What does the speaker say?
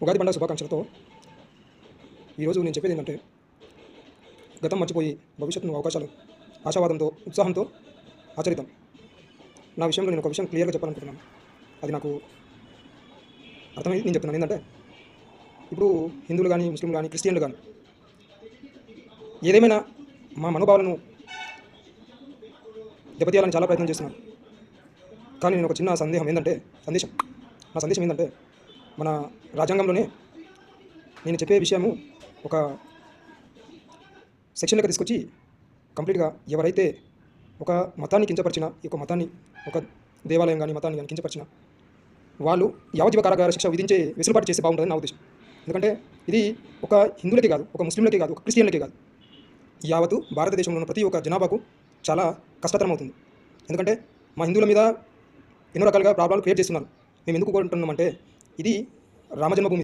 ఉగాది పండుగ శుభాకాంక్షలతో ఈరోజు నేను చెప్పేది ఏంటంటే, గతం మర్చిపోయి భవిష్యత్తును అవకాశాలు ఆశావాదంతో ఉత్సాహంతో ఆచరిద్దాం. నా విషయంలో నేను ఒక విషయం క్లియర్గా చెప్పాలనుకుంటున్నాను. అది నాకు అర్థమైంది, నేను చెప్తున్నాను. ఏంటంటే, ఇప్పుడు హిందువులు కానీ, ముస్లింలు కానీ, క్రిస్టియన్లు కానీ ఏదేమైనా మా మనోభావాలను దెబ్బతీయాలని చాలా ప్రయత్నం చేస్తున్నారు. కానీ నేను ఒక చిన్న సందేశం నా సందేశం ఏంటంటే, మన రాజ్యాంగంలోనే నేను చెప్పే విషయము ఒక సెక్షన్లోకి తీసుకొచ్చి కంప్లీట్గా ఎవరైతే ఒక మతాన్ని కించపరిచినా, ఈ యొక్క మతాన్ని, ఒక దేవాలయం కానీ మతాన్ని కానీ కించపరిచినా వాళ్ళు యావజ్జీవ కారాగార శిక్ష విధించే వెసులుబాటు చేస్తే బాగుంటుందని నా ఉద్దేశం. ఎందుకంటే ఇది ఒక హిందువులకే కాదు, ఒక ముస్లింలకే కాదు, ఒక క్రిస్టియన్లకే కాదు, యావత్తు భారతదేశంలో ఉన్న ప్రతి ఒక్క జనాభాకు చాలా కష్టతరం అవుతుంది. ఎందుకంటే మా హిందువుల మీద ఎన్నో రకాలుగా ప్రాబ్లాలు క్రియేట్ చేస్తున్నారు. మేము ఎందుకు కోరుకుంటున్నామంటే, ఇది రామజన్మభూమి